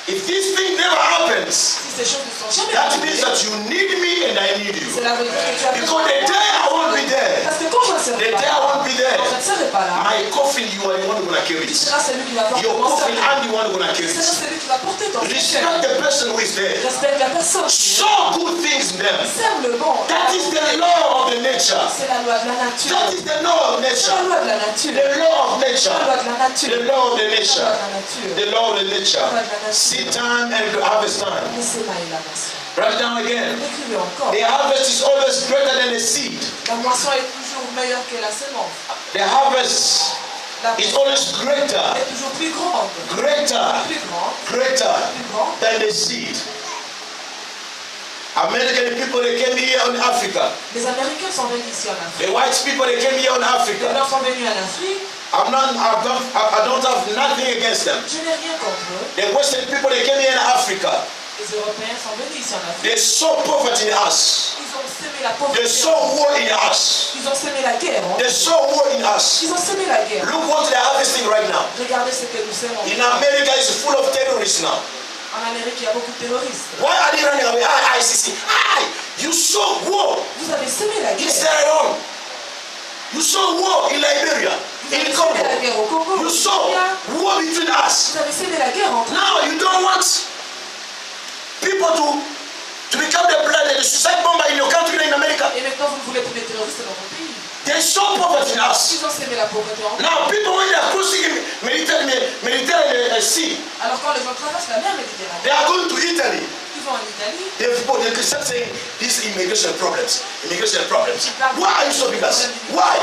if this thing never happens, Si ces choses ne sont jamais that means arrivées, that you need me and I need you. c'est la vérité que tu as Because the day I won't be there, Parce que quand je ne the serai day pas I là, won't be there, quand je ne serai pas là, my coffin, you are the one who's going to carry tu it. seras celui qui va porter Your mon coffin, cercueil. I'm the one who's going to carry Tu seras it. celui qui va porter ton Respect cercueil. the person who is there. Respecte la personne. Show good things in them. Sème le bon. That is the law of the nature. C'est la loi de la nature. That is the law of C'est la nature. loi de la nature. The law of La nature. loi de la nature. The law of the La loi nature. de la nature. The law of the nature. La loi de la nature. Seed time and harvest time. Laissez mailler la moisson. Write it down again. Écrivez encore. The harvest is always greater than the seed. La moisson est toujours meilleure que la semence. The harvest La is moisson always greater, est toujours plus grande. greater, Plus grande. greater Plus grande. than the seed. American people, they came here in Africa. Les Américains sont venus ici en Afrique. The white people, they came here in Les Africa. Blancs sont venus en Afrique. I don't have nothing against them. Je n'ai rien contre eux. The Western people, they came here in Africa. Les Européens sont venus ici en Afrique. They saw poverty in us. Ils ont semé la They pauvreté. saw war in us. Ils ont semé la guerre. Hein? They saw war in us. Ils ont semé la guerre. Look what they're harvesting right now. Regardez ce que nous semons. In America, it's full of terrorists now. En Amérique, il y a beaucoup de terroristes. Why are they running away? ICC. You saw war Vous avez semé la in guerre. Sierra Leone. You saw war in Liberia, Vous avez in semé Congo. la guerre au Congo. You saw war between us. Vous avez semé la guerre entre Now you don't want people to become the suicide bomber in your country in America. Et maintenant, vous voulez tous les terroristes dans votre pays. They saw poverty in us. Ils ont semé la pauvreté en Now people when they are crossing Mediterranean Sea, Alors quand les gens traversent la mer Méditerranée, they are going to Italy. ils vont en Italie. They start saying these immigration problems. Why are you stopping us? Why?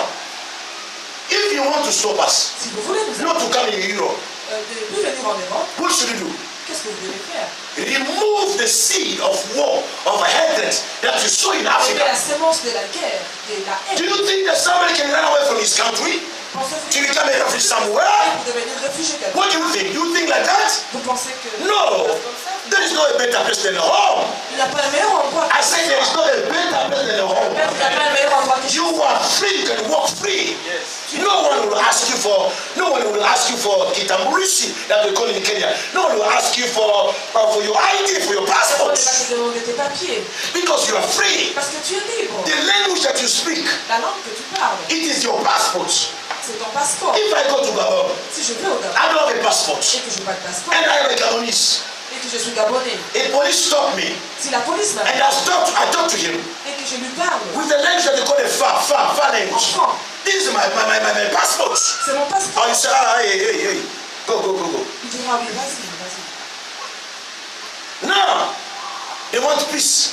If you want to stop us, Si vous voulez nous not to come in Europe, de plus venir en Europe, what should you do? qu'est-ce que vous devez faire? Remove the seed of war, of hatred that you sow in Enlevez la Africa. sémence de la guerre, de la haine. Do you think that somebody can run away from his country Pensez-vous to que become a refugee somewhere? vous devenir réfugié quelque What do you think? You think like that? Vous pensez que No. There is no a better place than home. il n'y a pas un meilleur endroit I que say there is no a better place than home. il n'y a pas un meilleur endroit que You are free, you can walk free. tu No one will ask you for kitambulisho that we call in Kenya. No one will ask you for your ID, for your passport. On ne va pas te demander tes papiers. Because you are free. Parce que tu es libre. The language that you speak, La langue que tu parles, it is your passport. c'est ton passeport. If I go to Gabon, Si je vais au Gabon I don't have a passport. et que je n'ai pas de passeport And I am a Gabonese. et que je suis gabonais, A police stopped me. si la police And m'arrête I talked to him et que je lui parle with the language that they call a far en language. franc, This is my passport. c'est mon passeport. Oh, you say, hey. Go. Il dira oui, vas-y. Now, they want peace.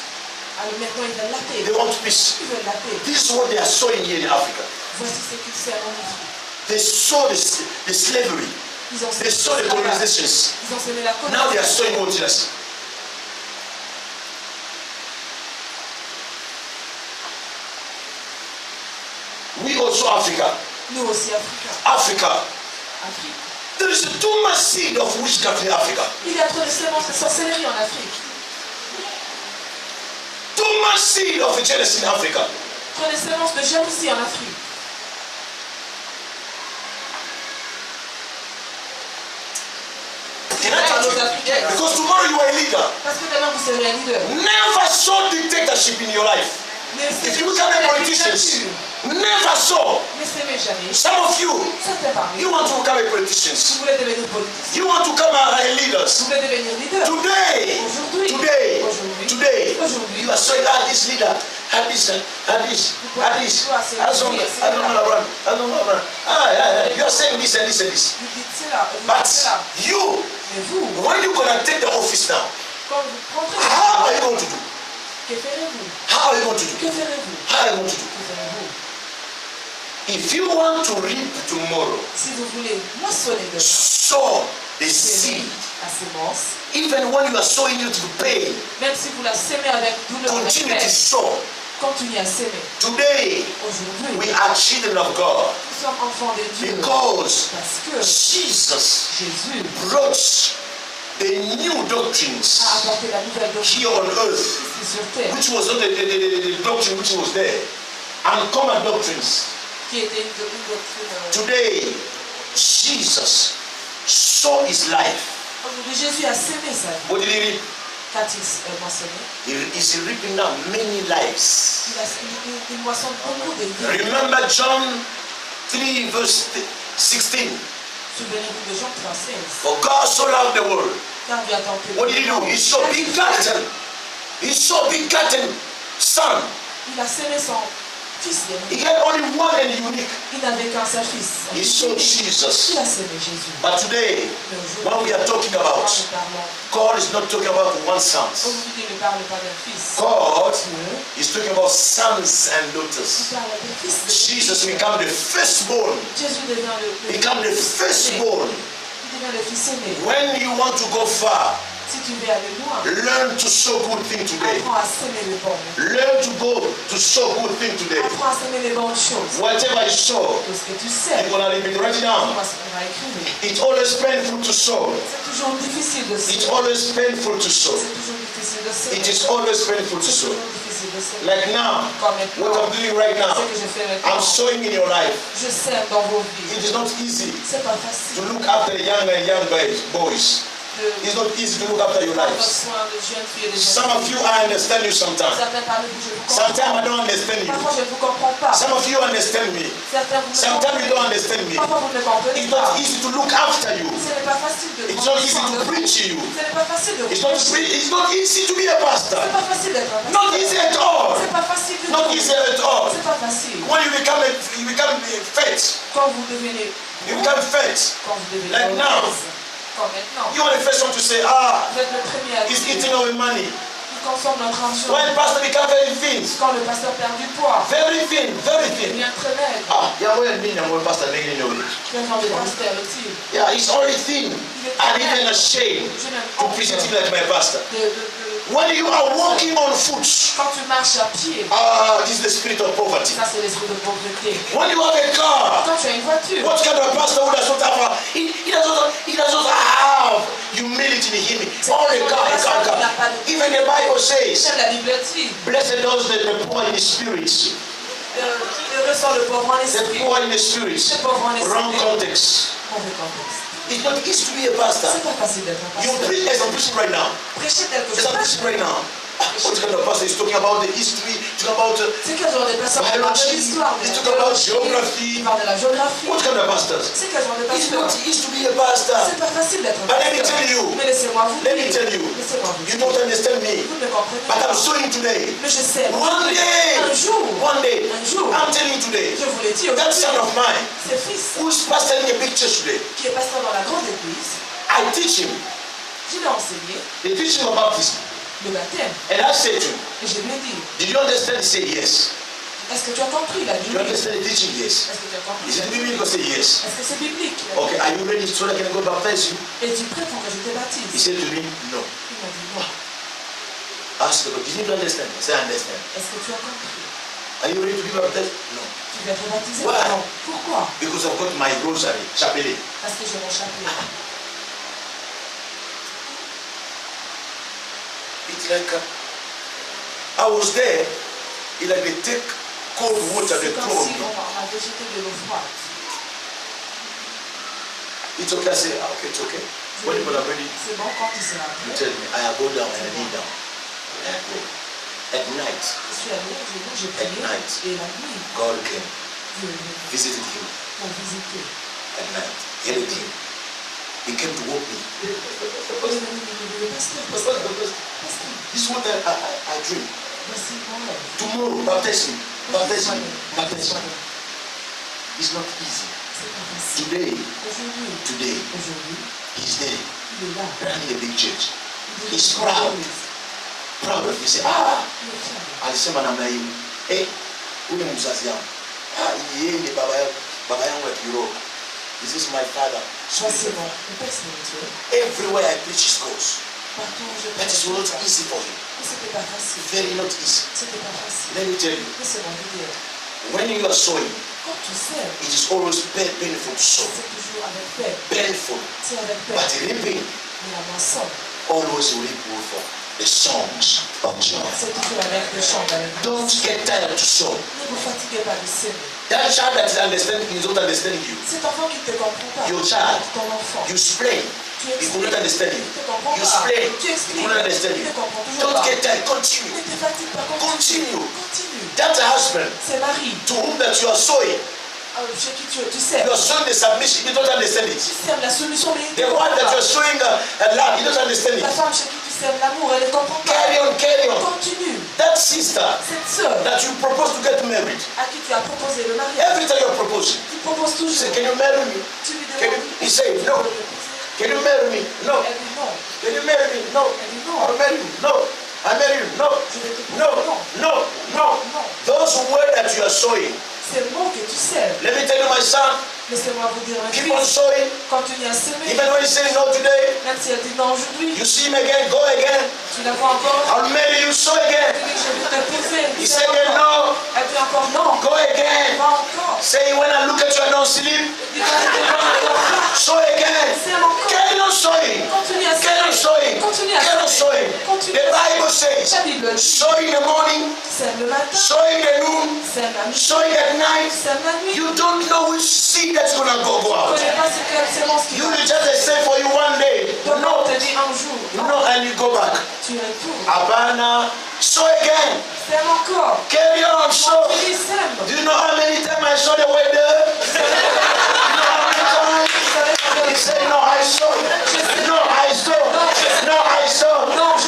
Alors maintenant, ils veulent la paix. They want peace. Ils veulent la paix. This is what they are sowing here in Africa. Voici ce qu'ils servent en Afrique. They sow the slavery. Ils ont They sow the colonizations. Ils ont semé la Now they are colonisation. sowing what else? We also Africa. Nous aussi, Africains. Africa. Afrique. There is too much seed of witchcraft in Africa. Il y a trop de semences de sorcellerie en Afrique. Too much seed of jealousy in Africa. Trop de semences de jalousie en Afrique. Can I tell you? Because tomorrow you are a leader. Parce que demain, vous serez un leader. Never sow dictatorship in your life. Mais If you become a politician, never sow. ne s'aimez jamais. Some of you, Certains parmi you vous, want to become a vous politician. voulez devenir politicien. You want to come a Vous leaders. voulez devenir leader. Today, Aujourd'hui, you are saying, this leader, this. You are saying this and this and this. vous dites cela, vous But dites cela. you, Mais vous, when you gonna take the office now, quand vous prendrez, how are you going to do? que ferez-vous? How are you going to do? Que ferez-vous? How are you going to do? Que ferez-vous? If you want to reap tomorrow, Si vous voulez moissonner demain, sow the semez seed. la sémence, Even when you are sowing it with pain, même si vous la semez avec douleur, avec continue to peine, sow. continuez à s'aimer. Today, Aujourd'hui, we are children of God nous sommes enfants de Dieu because parce que Jesus Jésus brought the new a doctrines apporté la nouvelle doctrine here on earth, ici sur terre, which was not the doctrine which was there, uncommon doctrines. qui était une doctrine. Today, Jesus saw his life. Aujourd'hui, Jésus a semé sa vie. What did he reap? Qu'a-t-il mentionné? He is reaping now many lives. Il moissonne beaucoup de vies. Remember John 3 verse 16. Souvenez-vous de Jean 3,16. For God so loved the world. Car Dieu a tant aimé What did he do? He saw begotten. He saw begotten son. Il a semé son fils He dernier. had only one and unique. Il n'avait qu'un seul fils. He saw Jesus. Il a semé Jésus. But today, Mais aujourd'hui, when we are talking about, nous parlons. God is not talking about one son. Aujourd'hui, il ne parle pas d'un fils. God Dieu, is talking about sons and il daughters. parle d'un fils. Jesus became the firstborn. Jésus devient le Become the firstborn. Il devient le fils aimé. When you want to go far, Si tu veux aller loin, learn to sow good things today. apprends à semer les bonnes. Learn to go to sow good things today. Apprends à semer les bonnes choses. Whatever you sow, Tout ce que tu you're sais, gonna reap it right on now. va écrire. It's always painful to sow. C'est toujours difficile de It's semer. always painful to sow. C'est toujours difficile de semer. It is always painful to C'est sow. toujours difficile de semer. Like now, Comme what maintenant, I'm doing right now, ce que je fais I'm maintenant, sowing in your life. je sème dans vos It vies. is not easy C'est pas to facile look after young boys. It's not easy to look after your prendre lives. soin de jeunes filles et de jeunes Some of you, I understand you sometimes. Certains parmi vous, je vous comprends. Sometimes I don't understand you. Parfois, je ne vous comprends pas. Some of you understand me. Certains, vous me Sometimes you comprenez. don't understand me. Parfois, vous ne me comprenez It's pas. not easy to look after you. Ce n'est pas facile de It's not prendre easy soin to de vous. preach to you. Ce n'est pas facile de vous It's not easy to be a pastor. C'est pas facile d'être un Not pasteur. easy at all. C'est pas facile du Not tout. easy at all. C'est pas facile. When you become fat, Quand vous devenez you become fat. quand vous devenez Like now. obèse, comme maintenant, You are the first one to say, vous êtes le premier à he's dire eating our money. qu'il consomme notre argent. When pastor become very thin, Quand le pasteur perd du poids, very thin, very il thin. devient très maigre. Yeah, when me and my pastor making you. Quel genre de pasteur est-il? Yeah, he's only thin and even ashamed Je n'aime to pas present him like my pastor. de When you are walking on foot, Quand tu marches à pied, this is the spirit of poverty. ça c'est l'esprit de pauvreté. When you have a car, Quand tu as une voiture, what kind of pastor who does not have he does not have humility in him? All a car. Even the Bible says, c'est la Bible dit, blessed those that the poor in spirit. ressort le pauvre en The esprit. poor in the spirit. Le pauvre en esprit. Wrong context. Mauvais contexte. It's not easy to be a pastor. C'est pas facile d'être un You pasteur. preach as I'm preaching right now. Prêcher tel que As je I'm prêche. preaching right now. What kind of pastor is talking about the history, talking about C'est quel genre de pasteur qui parle de biology, l'histoire, de he's la talking about théologie, geography. qui parle de la géographie. What kind of pastors? C'est quel genre de It's pasteur? not easy to be a pastor. C'est pas facile d'être un But let me pasteur. tell you, Mais laissez-moi vous let me dire. tell you, Laissez-moi vous you dire. don't understand me. Vous ne comprenez But I'm pas. showing today. Mais je sais. One day, Un jour. one day, Un jour. I'm telling you today, Je vous l'ai dit that son of aujourd'hui. mine, Ses fils, who's pastoring a big church today, qui est pasteur dans la grande église, I teach him. je l'ai enseigné They teach him about baptism. le baptême. And I said to him, Et je lui ai dit, did you understand? He said, yes. est-ce que tu as compris la Do you Bible? understand the teaching? Yes. Est-ce que tu as compris? Is it biblical? Say yes. Est-ce que c'est biblique? Okay, are you ready so that I can go baptize you? Es-tu prêt pour que je te He baptise? said to me, no. Il m'a dit non. Ask the Lord, did you understand? I said, I understand. Est-ce que tu as compris? Are you ready to be baptized? No. Tu vas te baptiser? Why? Non. Pourquoi? Because I've got my rosary, chapelet. Parce que j'ai mon chapelet. It's like I was there. It's like they take cold water, they C'est comme throw on si me. on m'avait jeté de l'eau froide. It's okay. I say, ah, okay, it's okay. When people are ready, C'est bon quand tu seras you prêt. tell me. I go down and I kneel down. And I pray. At night, Je suis allé, j'ai prié. night. Et la nuit, God came, Dieu est venu visited him pour visiter. at night. Healed him. He came to walk me. Il est venu me dire, pasteur, pasteur, This is what I dream. voici mon rêve. Tomorrow, baptize me. Baptize me. Baptize me. It's not easy. C'est pas facile. Today, Aujourd'hui, he's there, il est là. running a big church. Il He's est proud. Proud of me. Say, ah, Il est fier. alisema namna hiyo. Eh, huyu ni mzazi yangu. Ah, yeye ni baba yangu wa kiroho. This is my father. Voici mon père spirituel. Everywhere I preach his cause. Partout où je That is prêche, not easy for him. et c'était pas facile. Very not easy. C'était pas facile. Let me tell you, Laissez-moi vous dire, when you are sowing, quand tu sèmes, it is always painful to sow. c'est toujours avec peine. Painful. C'est avec But peine. reaping Mais la moisson, always will reap with the songs of joy. c'est toujours avec des chants d'alléluia. Don't get tired to sow. Ne vous fatiguez pas de s'aimer. That child that is understanding is not understanding you. Cet enfant qui ne te comprend pas, Your child, ton enfant, you explain. tu He could not expliques, understand il you. ne te comprend You pas. explain. Tu He expliques, could not understand il you. ne comprend toujours Don't pas. get tired. Ne Continue. te fatigue pas, continue. Continue. Continue. That husband C'est Marie, to whom that you are sowing, chez qui tu sèmes. you are sowing the submission. You don't understand it. Tu sèmes la solution, mais il ne The te one comprend that you pas. are sowing love, you don't understand La it. femme chez qui tu sèmes l'amour, elle ne comprend pas. Carry on, carry on. Continue. That sister Cette sœur that you propose to get married, à qui tu as proposé le mariage, every time you're proposing, tu proposes you toujours. say, can you marry me? Tu lui Can demandes. you, he say, no. Can you marry me? No. Elle dit non. Can you marry me? No. Elle dit non. I'll marry you. No. I marry you. No. Je vais te No. proposer. No. No. Non. Those words that you are sowing, C'est le mot que tu sèmes. let me tell you, my son, Laissez-moi vous dire un keep on fils. sowing. Continue à s'aimer. Even when he says no today, Même si elle dit non aujourd'hui, you see him again, go again. tu la vois encore. I'll marry you, sow again. Tu dis je vais t'épouser. He said again, no. Elle dit encore non. Go again. Pas encore. Say, when I look at you, I don't sleep. Dis quand elle te voit encore. Sow again. Sème encore. Carry on sowing. Continue à Carry on s'aimer. sowing. Continue à Carry on sowing. s'aimer. Continue The à Bible s'aimer. says, La Bible dit. sow in the morning, Sème le matin. sow in the noon, Sème la nuit. sowing at night. Sème la nuit. You don't know which seed that's gonna go Tu ne out. connais pas ce quelle sémence qui You va. will just say for you one day. Ton nom No, te dit un jour. no, and you go back. Tu retournes. Abana, sow again. Sème encore. Carry on, sow. Continue, sème. Do you know how many times I saw the weather? You know how many times? Vous savez combien He de said, no, I saw. No, I saw. No, I saw.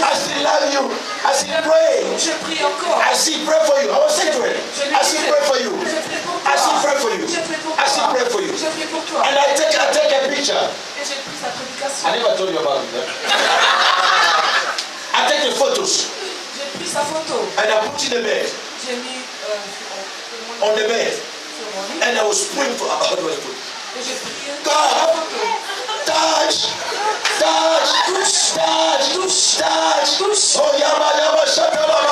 I still love you. I still pray. Je prie encore. I still pray for you. I was saying to him, I still pray for you. Je prie pour toi. I still pray for you. Je prie pour I still toi. pray for you. Je prie pour toi. And I take a picture. Et j'ai pris sa prédication. I never told you about it. I take the photos J'ai pris sa photo. and I put in the bed, J'ai mis on the bed, sur mon lit. and I was praying for how do I put? Et j'ai prié God. la photo. Touch, touch, touch, touch, touch. Oh, yaba, shakalaba,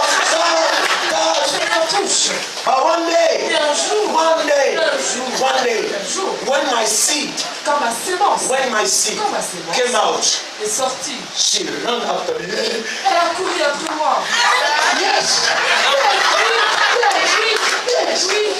touch, touche. But one Et day, un jour, one day, un jour, one day, un jour, when my seed quand ma sémence came out, est sortie, she ran after me. elle a couru après moi. Yes, Oui,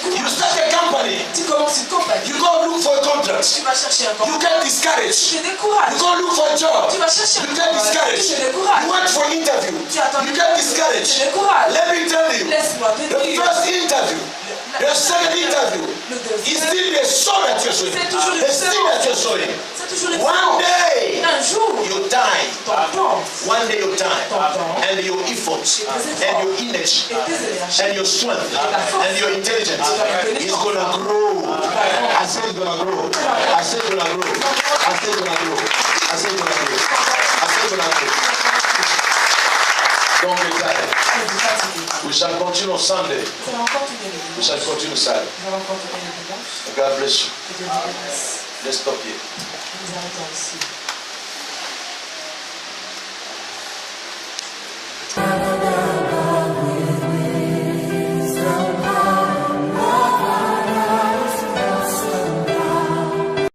You start a company. Tu commences une compagnie. You go look for a contract. Tu vas chercher un You contrat. get discouraged. Tu te décourages. You go look for a job. Tu vas chercher You un get travail. discouraged. Tu te décourages. You went for interview. Tu attends. You get Tu te discouraged. décourages. Let me tell you. Laisse-moi te The dire. first interview, the second interview, Le is deuxième. still the soul that you're sowing. C'est toujours The seed that you're sowing. C'est toujours le One day, Un jour, your time. ton temps One day your time. Ton temps. And your efforts. And your energy. et tes énergies. And your strength. And your intelligence is gonna grow. I said it's gonna grow. I said it's gonna grow. I said it's gonna grow. I said it's gonna grow. I said it's gonna grow. Don't be tired. We shall continue on Sunday. Nous allons continuer le We dimanche. shall continue Saturday. Nous allons continuer le dimanche. God bless you. Que Dieu vous bénisse. Let's stop here. Nous arrêtons ici.